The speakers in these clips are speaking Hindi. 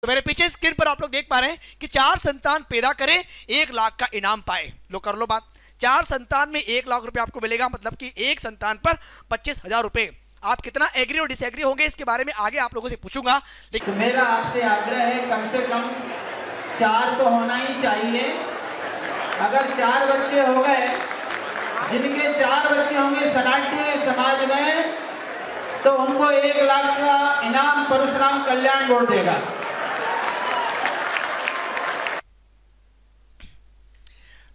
तो मेरे पीछे स्क्रीन पर आप लोग देख पा रहे हैं कि 4 संतान पैदा करें 1 लाख का इनाम पाए। लो कर लो बात, 4 संतान में 1 लाख रुपए आपको मिलेगा, मतलब कि एक संतान पर 25,000 रुपए। आप कितना एग्री और डिसएग्री होंगे इसके बारे में आगे आप लोगों से पूछूंगा, लेकिन तो मेरा आपसे आग्रह है कम से कम 4 तो होना ही चाहिए। अगर 4 बच्चे हो गए, जिनके 4 बच्चे होंगे सनाट्य समाज में, तो उनको 1 लाख का इनाम परशुराम कल्याण बोर्ड देगा।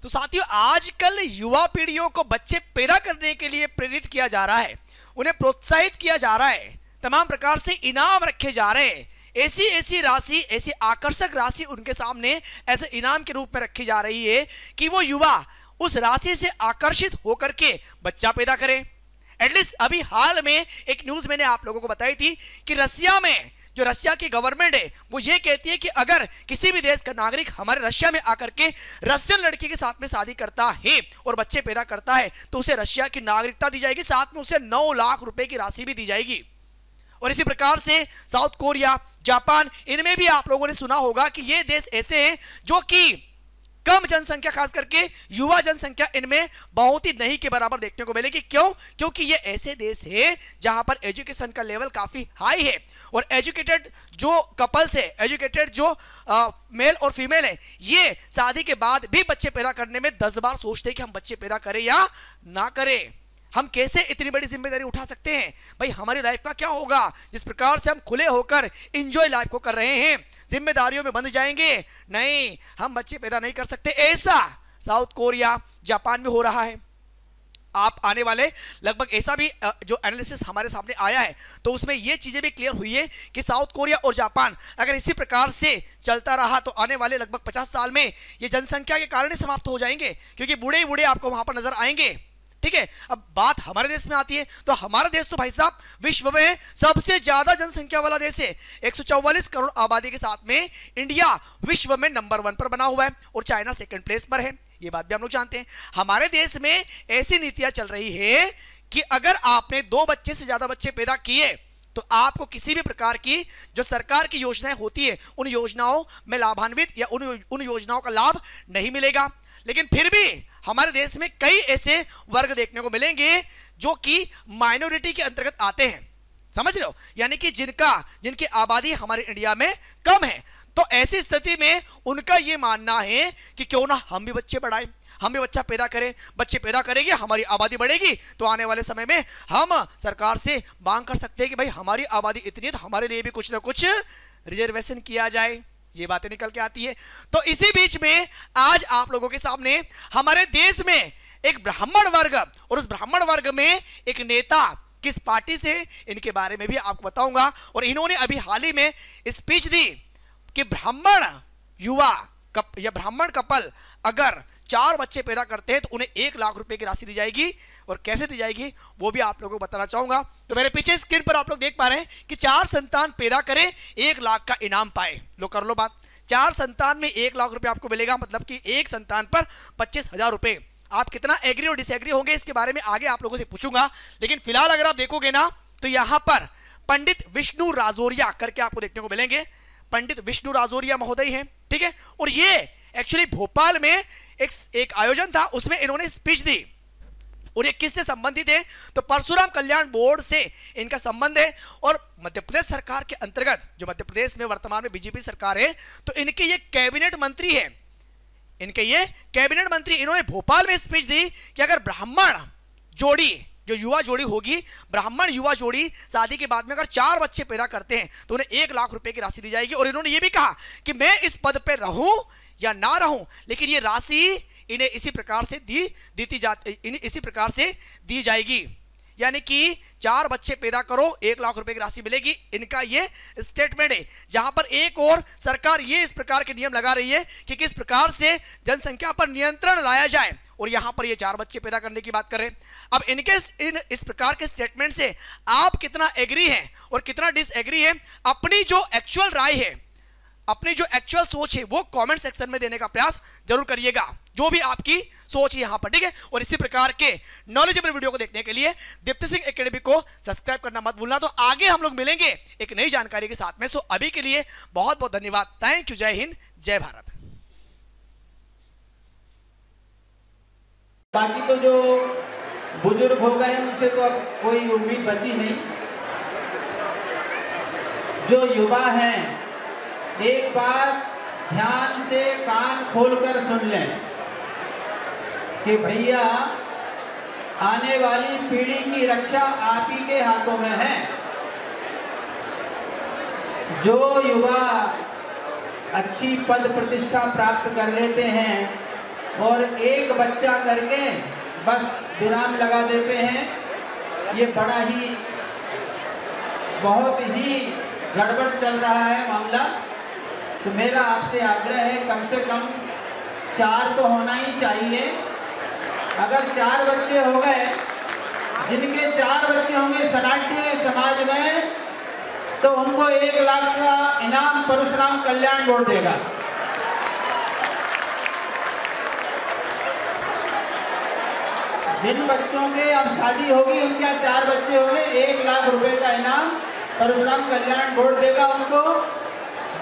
तो साथियों, आजकल युवा पीढ़ियों को बच्चे पैदा करने के लिए प्रेरित किया जा रहा है, उन्हें प्रोत्साहित किया जा रहा है, तमाम प्रकार से इनाम रखे जा रहे हैं। ऐसी राशि, ऐसी आकर्षक राशि उनके सामने ऐसे इनाम के रूप में रखी जा रही है कि वो युवा उस राशि से आकर्षित होकर के बच्चा पैदा करें। एटलीस्ट अभी हाल में एक न्यूज मैंने आप लोगों को बताई थी कि रसिया में, जो रसिया की गवर्नमेंट है, वो ये कहती है कि अगर किसी भी देश का नागरिक हमारे रशिया में आकर के रशियन लड़की के साथ में शादी करता है और बच्चे पैदा करता है तो उसे रशिया की नागरिकता दी जाएगी, साथ में उसे 9 लाख रुपए की राशि भी दी जाएगी। और इसी प्रकार से साउथ कोरिया, जापान, इनमें भी आप लोगों ने सुना होगा कि ये देश ऐसे हैं जो कि कम जनसंख्या, खास करके युवा जनसंख्या इनमें बहुत ही नहीं के बराबर देखने को मिलेगी। क्यों? क्योंकि ये ऐसे देश है जहां पर एजुकेशन का लेवल काफी हाई है और एजुकेटेड जो कपल्स है, एजुकेटेड जो मेल और फीमेल है, ये शादी के बाद भी बच्चे पैदा करने में 10 बार सोचते हैं कि हम बच्चे पैदा करें या ना करें। हम कैसे इतनी बड़ी जिम्मेदारी उठा सकते हैं? भाई हमारी लाइफ का क्या होगा? जिस प्रकार से हम खुले होकर एंजॉय लाइफ को कर रहे हैं, जिम्मेदारियों में बंध जाएंगे? नहीं, हम बच्चे पैदा नहीं कर सकते। ऐसा साउथ कोरिया, जापान में हो रहा है। आप आने वाले लगभग ऐसा भी जो एनालिसिस हमारे सामने आया है तो उसमें ये चीजें भी क्लियर हुई है कि साउथ कोरिया और जापान अगर इसी प्रकार से चलता रहा तो आने वाले लगभग 50 साल में ये जनसंख्या के कारण ही समाप्त हो जाएंगे, क्योंकि बूढ़े ही बूढ़े आपको वहां पर नजर आएंगे। ठीक है, अब बात हमारे देश में आती है तो हमारा देश तो भाई साहब विश्व में सबसे ज्यादा जनसंख्या वाला देश है। 144 करोड़ आबादी के साथ में इंडिया विश्व में नंबर 1 पर बना हुआ है और चाइना सेकंड प्लेस पर है। ये बात भी हम लोग जानते हैं। हमारे देश में ऐसी नीतियां चल रही है कि अगर आपने 2 बच्चे से ज्यादा बच्चे पैदा किए तो आपको किसी भी प्रकार की जो सरकार की योजनाएं होती है उन योजनाओं में लाभान्वित या उन योजनाओं का लाभ नहीं मिलेगा। लेकिन फिर भी हमारे देश में कई ऐसे वर्ग देखने को मिलेंगे जो कि माइनॉरिटी के अंतर्गत आते हैं, समझ रहे हो, यानी कि जिनकी आबादी हमारे इंडिया में कम है। तो ऐसी स्थिति में उनका यह मानना है कि क्यों ना हम भी बच्चे बढ़ाएं, हम भी बच्चा पैदा करें। बच्चे पैदा करेंगे, हमारी आबादी बढ़ेगी, तो आने वाले समय में हम सरकार से मांग कर सकते हैं कि भाई हमारी आबादी इतनी है तो हमारे लिए भी कुछ ना कुछ रिजर्वेशन किया जाए। ये बातें निकल के आती है। तो इसी बीच में आज आप लोगों के सामने हमारे देश में एक ब्राह्मण वर्ग और उस ब्राह्मण वर्ग में एक नेता किस पार्टी से, इनके बारे में भी आपको बताऊंगा। और इन्होंने अभी हाल ही में स्पीच दी कि ब्राह्मण युवा या ब्राह्मण कपल अगर 4 बच्चे पैदा करते हैं तो उन्हें 1 लाख रुपए की राशि दी जाएगी। और कैसे दी जाएगी वो भी आप लोगों को बताना चाहूंगा। तो मेरे पीछे स्क्रीन पर आप लोग देख पा रहे हैं कि 4 संतान पैदा करें 1 लाख का इनाम पाए। लो कर लो बात, 4 संतान में 1 लाख रुपए आपको मिलेगा, मतलब कि एक संतान पर 25,000 रुपए। आप कितना एग्री और डिसएग्री होंगे इसके बारे में आगे आप लोगों से पूछूंगा। लेकिन फिलहाल अगर आप देखोगे ना तो यहां पर पंडित विष्णु राजौरिया करके आपको देखने को मिलेंगे। पंडित विष्णु राजौरिया महोदय हैं, ठीक है। और ये एक्चुअली भोपाल में एक आयोजन था, उसमें इन्होंने स्पीच दी। और ये किससे संबंधित है? तो परशुराम कल्याण बोर्ड से इनका संबंध है। और मध्य प्रदेश सरकार के अंतर्गत, जो मध्य प्रदेश में वर्तमान में बीजेपी सरकार है, तो इनके ये कैबिनेट मंत्री है। इनके ये कैबिनेट मंत्री, इन्होंने भोपाल में स्पीच दी कि अगर ब्राह्मण जोड़ी, जो युवा जोड़ी होगी, ब्राह्मण युवा जोड़ी शादी के बाद में अगर 4 बच्चे पैदा करते हैं तो उन्हें 1 लाख रुपए की राशि दी जाएगी। और इन्होंने ये भी कहा कि मैं इस पद पर रहूं या ना रहूं, लेकिन ये राशि इन्हें इसी प्रकार से दी जाएगी। यानी कि 4 बच्चे पैदा करो 1 लाख रुपए की राशि मिलेगी, इनका ये स्टेटमेंट है। जहां पर एक और सरकार ये इस प्रकार के नियम लगा रही है कि किस प्रकार से जनसंख्या पर नियंत्रण लाया जाए, और यहां पर ये 4 बच्चे पैदा करने की बात कर रहे हैं। अब इस प्रकार के स्टेटमेंट से आप कितना एग्री हैं और कितना डिसएग्री है, अपनी जो एक्चुअल राय है, अपनी जो एक्चुअल सोच है, वो कमेंट सेक्शन में देने का प्रयास जरूर करिएगा। जो भी आपकी सोच है यहाँ पर, ठीक है। और इसी प्रकार के नॉलेजेबल वीडियो को देखने के लिए दीप्ति सिंह एकेडमी को सब्सक्राइब करना मत भूलना। तो आगे हम लोग मिलेंगे एक नई जानकारी के साथ में। सो अभी के लिए बहुत बहुत धन्यवाद। Thank you. जय हिंद, जय भारत। बाकी तो जो बुजुर्ग हो गए उनसे तो अब कोई उम्मीद बची नहीं। जो युवा हैं, एक बार ध्यान से कान खोलकर सुन लें कि भैया आने वाली पीढ़ी की रक्षा आप ही के हाथों में है। जो युवा अच्छी पद प्रतिष्ठा प्राप्त कर लेते हैं और एक बच्चा करके बस विराम लगा देते हैं, ये बड़ा ही बहुत ही गड़बड़ चल रहा है मामला। तो मेरा आपसे आग्रह है, कम से कम 4 तो होना ही चाहिए। अगर 4 बच्चे हो गए, जिनके 4 बच्चे होंगे सराठी समाज में, तो उनको 1 लाख का इनाम परशुराम कल्याण बोर्ड देगा। जिन बच्चों के अब शादी होगी, उनके 4 बच्चे होंगे, 1 लाख रुपए का इनाम परशुराम कल्याण बोर्ड देगा उनको।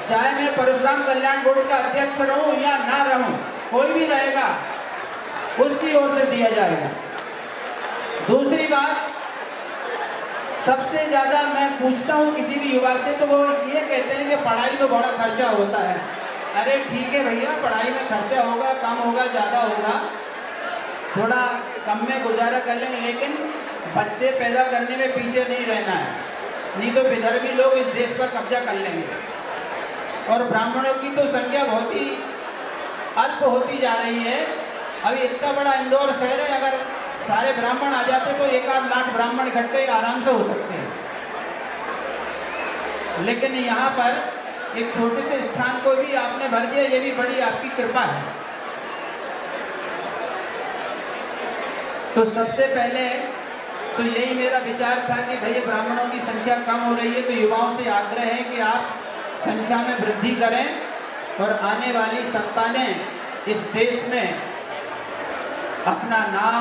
चाहे मैं परशुराम कल्याण बोर्ड का अध्यक्ष रहूं या ना रहूं, कोई भी रहेगा, उसकी ओर से दिया जाएगा। दूसरी बात, सबसे ज्यादा मैं पूछता हूं किसी भी युवा से, तो वो ये कहते हैं कि पढ़ाई में बड़ा खर्चा होता है। अरे ठीक है भैया, पढ़ाई में खर्चा होगा, कम होगा, ज्यादा होगा, थोड़ा कम में गुजारा कर लेंगे, लेकिन बच्चे पैदा करने में पीछे नहीं रहना है, नहीं तो विदर्भी लोग इस देश पर कब्जा कर लेंगे। और ब्राह्मणों की तो संख्या बहुत ही अल्प होती जा रही है। अभी इतना बड़ा इंदौर शहर है, अगर सारे ब्राह्मण आ जाते तो 1-8 लाख ब्राह्मण इकट्ठे आराम से हो सकते हैं। लेकिन यहाँ पर एक छोटे से स्थान को भी आपने भर दिया, ये भी बड़ी आपकी कृपा है। तो सबसे पहले तो यही मेरा विचार था कि भैया ब्राह्मणों की संख्या कम हो रही है, तो युवाओं से आग्रह है कि आप संख्या में वृद्धि करें और आने वाली संतानें इस देश में अपना नाम